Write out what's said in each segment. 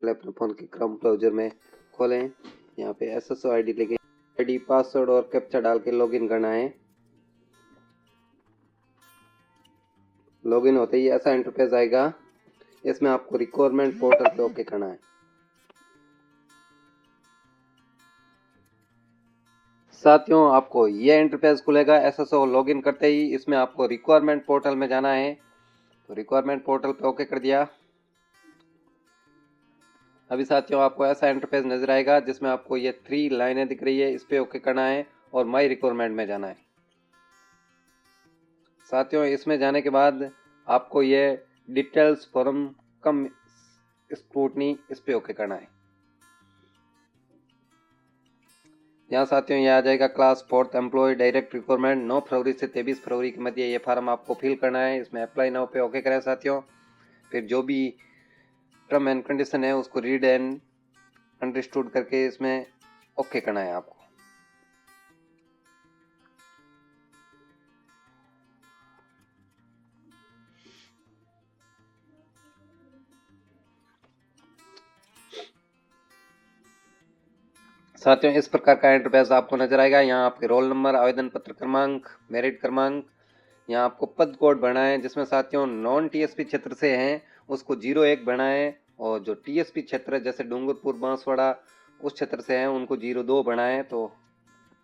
अपने फ़ोन के Chrome browser में खोलें। यहाँ पे SSO ID लिखें, ID पासवर्ड और कैप्चा डाल के लॉगिन करना है। लॉगिन होते ही ऐसा इंटरफेस आएगा, इसमें आपको रिक्वायरमेंट पोर्टल पे ओके करना है। साथियों, आपको यह इंटरफेस खुलेगा SSO लॉगिन करते ही। इसमें आपको रिक्वायरमेंट पोर्टल में जाना है, तो रिक्वायरमेंट पोर्टल पे ओके कर दिया। अभी साथियों आपको ऐसा इंटरफेस नजर आएगा जिसमें आपको ये 3 लाइनें दिख रही है, इस पे ओके करना है और माई रिक्वायरमेंट में जाना है। साथियों इसमें जाने के बाद आपको ये डिटेल्स फॉर्म कम स्क्रूटनी, इस पे ओके करना है। यहाँ साथियों ये आ जाएगा class 4th employ direct requirement 9 फरवरी से 23 फरवरी के मध्य ये फार्म आपको फिल करना है। इसमें अप्लाई नाउ पे ओके करें साथियों। फिर जो भी टर्म एंड कंडीशन है उसको रीड एंड अंडरस्टूड करके इसमें ओके करना है आपको। साथियों इस प्रकार का इंटरफेस आपको नजर आएगा। यहाँ आपके रोल नंबर, आवेदन पत्र क्रमांक, मेरिट क्रमांक, यहाँ आपको पद कोड भरना है। जिसमें साथियों नॉन TSP क्षेत्र से हैं उसको 01 भरना है, और जो TSP क्षेत्र जैसे डूंगरपुर, बांसवाड़ा उस क्षेत्र से हैं उनको 02 भरना है। तो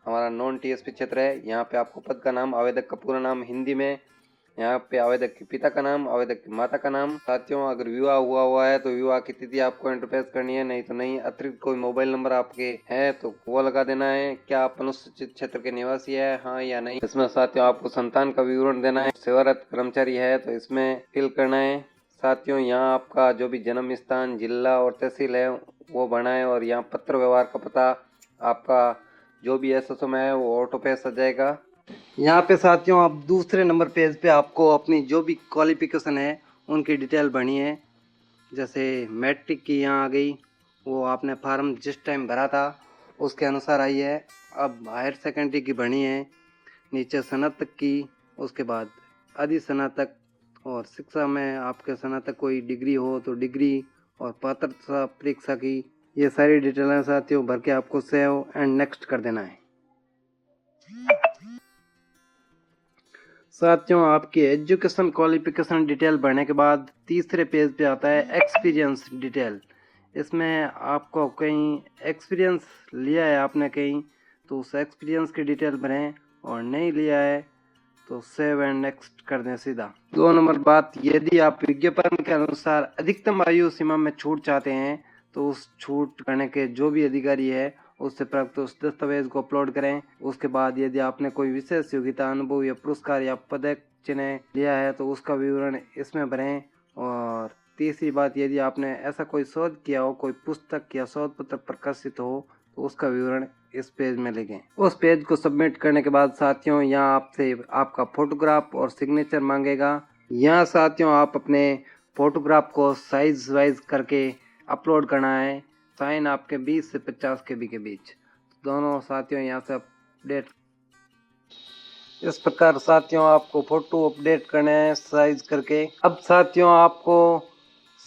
हमारा नॉन TSP क्षेत्र है। यहाँ पे आपको पद का नाम, आवेदक का पूरा नाम हिंदी में, यहाँ पे आवेदक के पिता का नाम, आवेदक की माता का नाम। साथियों अगर विवाह हुआ है तो विवाह की तिथि आपको इंटरफेस करनी है, नहीं तो नहीं। अतिरिक्त कोई मोबाइल नंबर आपके है तो वो लगा देना है। क्या आप अनुसूचित क्षेत्र के निवासी है, हाँ या नहीं। इसमें साथियों आपको संतान का विवरण देना है। सेवारत कर्मचारी है तो इसमें फिल करना है। साथियों यहाँ आपका जो भी जन्म स्थान, जिला और तहसील है वो भरना है, और यहाँ पत्र व्यवहार का पता आपका जो भी SSO में है वो ऑटो पे आ जाएगा। यहाँ पे साथियों आप दूसरे नंबर पेज पे आपको अपनी जो भी क्वालिफिकेशन है उनकी डिटेल भरनी है। जैसे मैट्रिक की यहाँ आ गई, वो आपने फार्म जिस टाइम भरा था उसके अनुसार आई है। अब हायर सेकेंडरी की भरनी है, नीचे स्नातक की, उसके बाद आदि स्नातक, और शिक्षा में आपके स्नातक कोई डिग्री हो तो डिग्री, और पात्रता परीक्षा की। ये सारी डिटेलें साथियों भर के आपको सेव एंड नेक्स्ट कर देना है। साथियों आपकी एजुकेशन क्वालिफिकेशन डिटेल भरने के बाद तीसरे पेज पे आता है एक्सपीरियंस डिटेल। इसमें आपको कहीं एक्सपीरियंस लिया है आपने कहीं, तो उस एक्सपीरियंस की डिटेल भरें, और नहीं लिया है तो सेव एंड नेक्स्ट कर दें सीधा। 2 नंबर बात, यदि आप विज्ञापन के अनुसार अधिकतम आयु सीमा में छूट चाहते हैं तो उस छूट करने के जो भी अधिकारी है उससे प्राप्त उस दस्तावेज को अपलोड करें। उसके बाद यदि आपने कोई विशेष योग्यता, अनुभव या पुरस्कार या पदक चिन्ह लिया है तो उसका विवरण इसमें भरें। और तीसरी बात, यदि आपने ऐसा कोई शोध किया हो, कोई पुस्तक या शोध पत्र प्रकाशित हो तो उसका विवरण इस पेज में लिखें। उस पेज को सबमिट करने के बाद साथियों यहाँ आपसे आपका फोटोग्राफ और सिग्नेचर मांगेगा। यहाँ साथियों आप अपने फोटोग्राफ को साइज वाइज करके अपलोड करना है। साइन आपके 20 से 50 KB के बीच। दोनों साथियों यहाँ से अपडेट। इस प्रकार साथियों आपको फोटो अपडेट करना है साइज करके। अब साथियों आपको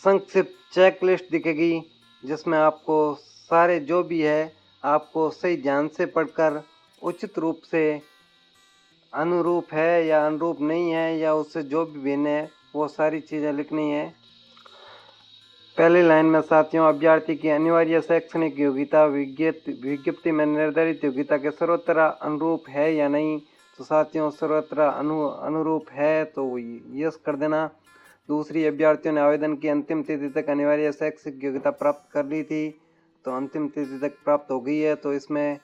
संक्षिप्त चेकलिस्ट दिखेगी जिसमें आपको सारे जो भी है आपको सही ध्यान से पढ़कर उचित रूप से अनुरूप है या अनुरूप नहीं है या उससे जो भी भिन्न है वो सारी चीज़ें लिखनी है। पहली लाइन में साथियों अभ्यर्थी की अनिवार्य शैक्षणिक योग्यता विज्ञप्ति में निर्धारित योग्यता के सर्वत्र अनुरूप है या नहीं। तो साथियों सर्वत्र अनुरूप है तो यस कर देना। दूसरी, अभ्यर्थियों ने आवेदन की अंतिम तिथि तक अनिवार्य शैक्षिक योग्यता प्राप्त कर ली थी तो अंतिम तिथि तक प्राप्त हो गई है तो इसमें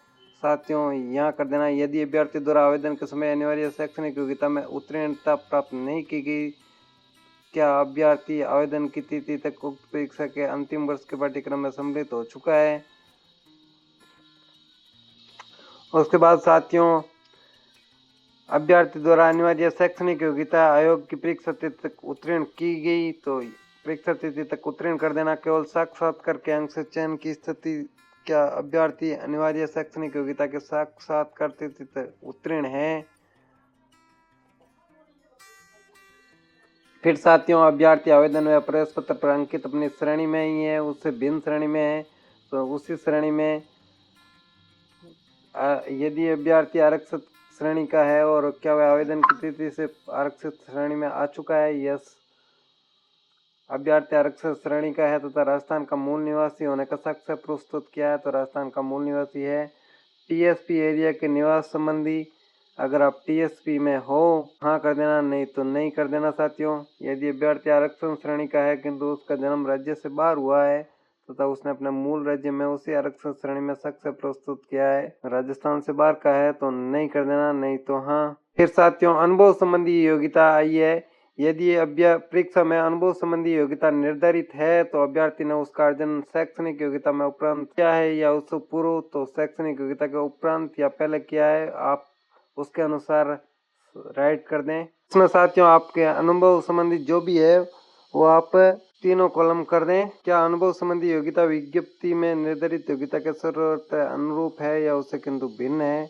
साथियों यहाँ कर देना। यदि अभ्यर्थी द्वारा आवेदन के समय अनिवार्य शैक्षणिक योग्यता में उत्तीर्णता प्राप्त नहीं की गई, क्या अभ्यर्थी आवेदन की तिथि तक उक्त परीक्षा के अंतिम वर्ष के पाठ्यक्रम में सम्मिलित हो चुका है। उसके बाद साथियों अभ्यर्थी द्वारा अनिवार्य शैक्षणिक योग्यता आयोग की परीक्षा तिथि तक उत्तीर्ण की गई तो परीक्षा तिथि तक उत्तीर्ण कर देना। केवल साक्षात्कार के अंक से चयन की स्थिति, क्या अभ्यर्थी अनिवार्य शैक्षणिक योग्यता के साक्षात्कार तिथि तक उत्तीर्ण है। फिर साथियों अभ्यर्थी आवेदन व प्रवेश पत्र पर अंकित अपनी श्रेणी में ही है, उससे भिन्न श्रेणी में है तो उसी श्रेणी में यदि अभ्यर्थी आरक्षित श्रेणी का है और क्या वह आवेदन की तिथि से आरक्षित श्रेणी में आ चुका है, यस। अभ्यर्थी आरक्षित श्रेणी का है तथा राजस्थान का मूल निवासी होने का साक्ष्य प्रस्तुत किया है तो राजस्थान का मूल निवासी है। टीएसपी एरिया के निवास संबंधी अगर आप टीएसपी में हो हाँ कर देना, नहीं तो नहीं कर देना साथियों। यदि अभ्यर्थी आरक्षण श्रेणी का है किंतु उसका जन्म राज्य से बाहर हुआ है तथा उसने अपने मूल राज्य में उसी आरक्षण श्रेणी में साक्ष्य प्रस्तुत किया है, राजस्थान से बाहर का है तो नहीं कर देना, नहीं तो हाँ। फिर साथियों अनुभव संबंधी योग्यता आई है। यदि परीक्षा में अनुभव संबंधी योग्यता निर्धारित है तो अभ्यर्थी ने उसका अर्जन शैक्षणिक योग्यता में उपरांत किया है या उससे पूर्व तो शैक्षणिक योग्यता के उपरांत या पहले किया है, आप उसके अनुसार राइट कर दें। इसमें साथियों आपके अनुभव संबंधी जो भी है वो आप तीनों कॉलम कर दें। क्या अनुभव संबंधी योग्यता विज्ञप्ति में निर्धारित योग्यता के सर्वोत्त अनुरूप है या उससे किंतु भिन्न है,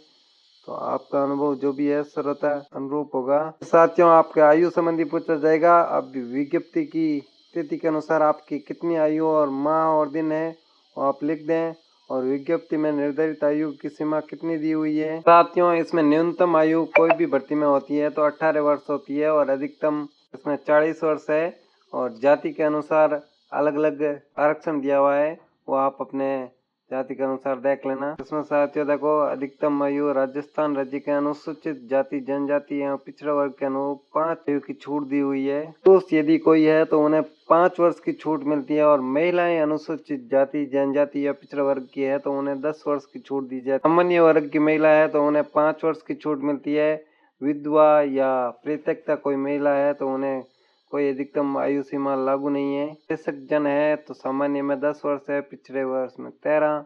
तो आपका अनुभव जो भी है सर्वथा अनुरूप होगा। साथियों आपके आयु संबंधी पूछा जाएगा। अब विज्ञप्ति की तिथि के अनुसार आपकी कितनी आयु और माह और दिन है वो आप लिख दें और विज्ञप्ति में निर्धारित आयु की सीमा कितनी दी हुई है। साथियों इसमें न्यूनतम आयु कोई भी भर्ती में होती है तो 18 वर्ष होती है और अधिकतम इसमें 40 वर्ष है और जाति के अनुसार अलग अलग आरक्षण दिया हुआ है, वो आप अपने जाति के अनुसार देख लेना। इसमें साथियों देखो अधिकतम आयु राजस्थान राज्य के अनुसूचित जाति जनजाति एवं पिछड़ा वर्ग के अनुरूप 5 आयु की छूट दी हुई है। तो यदि कोई है तो उन्हें 5 वर्ष की छूट मिलती है और महिलाएं अनुसूचित जाति जनजाति या पिछड़ा वर्ग की है तो उन्हें 10 वर्ष की छूट दी जाए। सामान्य वर्ग की महिला है तो उन्हें 5 वर्ष की छूट मिलती है। विधवा या परित्यक्ता कोई महिला है तो उन्हें कोई अधिकतम आयु सीमा लागू नहीं है। कृषक जन है तो सामान्य में 10 वर्ष है, पिछड़े वर्ष में 13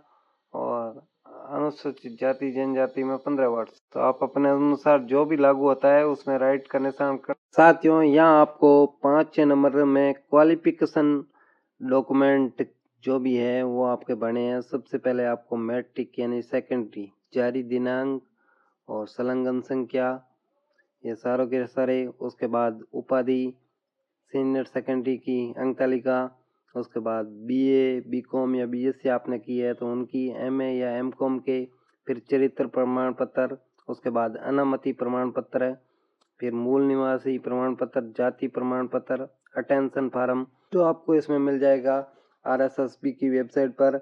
और अनुसूचित जाति जनजाति में 15 वर्ष। तो आप अपने अनुसार जो भी लागू होता है उसमें राइट का निशान कर। साथियों यहाँ आपको 5-6 नंबर में क्वालिफिकेशन डॉक्यूमेंट जो भी है वो आपके बने हैं। सबसे पहले आपको मैट्रिक यानी सेकेंडरी जारी दिनांक और संलग्न संख्या ये सारों के सारे, उसके बाद उपाधि सीनियर सेकेंडरी की अंक तालिका, उसके बाद बीए बीकॉम या बीएससी आपने की है तो उनकी एमए या एमकॉम के, फिर चरित्र प्रमाण पत्र, उसके बाद अनामति प्रमाण पत्र, फिर मूल निवासी प्रमाण पत्र, जाति प्रमाण पत्र, अटेंशन फार्म जो आपको इसमें मिल जाएगा आरएसएसबी की वेबसाइट पर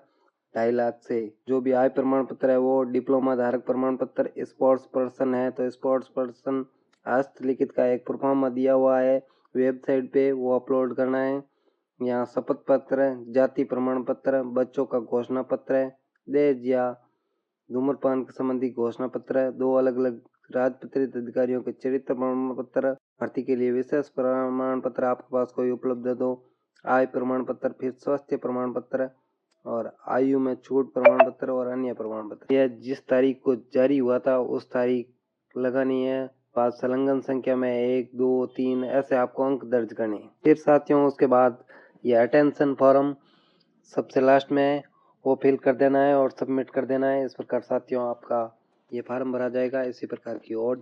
2.5 लाख से। जो भी आय प्रमाण पत्र है वो डिप्लोमा धारक प्रमाण पत्र, स्पोर्ट्स पर्सन है तो स्पोर्ट्स पर्सन हस्तलिखित का एक प्रोफार्मा दिया हुआ है वेबसाइट पे, वो अपलोड करना है। यहाँ शपथ पत्र, जाति प्रमाण पत्र, बच्चों का घोषणा पत्र, दहेज या धूम्रपान के संबंधी घोषणा पत्र, 2 अलग अलग राजपत्रित अधिकारियों के चरित्र प्रमाण पत्र, भर्ती के लिए विशेष प्रमाण पत्र आपके पास कोई उपलब्ध है तो आय प्रमाण पत्र, फिर स्वास्थ्य प्रमाण पत्र और आयु में छूट प्रमाण पत्र और अन्य प्रमाण पत्र। यह जिस तारीख को जारी हुआ था उस तारीख लगानी है। बाद संलग्न संख्या में 1 2 3 ऐसे आपको अंक दर्ज करने। फिर साथियों उसके बाद ये अटेंशन फॉर्म सबसे लास्ट में है वो फिल कर देना है और सबमिट कर देना है। इस प्रकार साथियों आपका ये फार्म भरा जाएगा। इसी प्रकार की और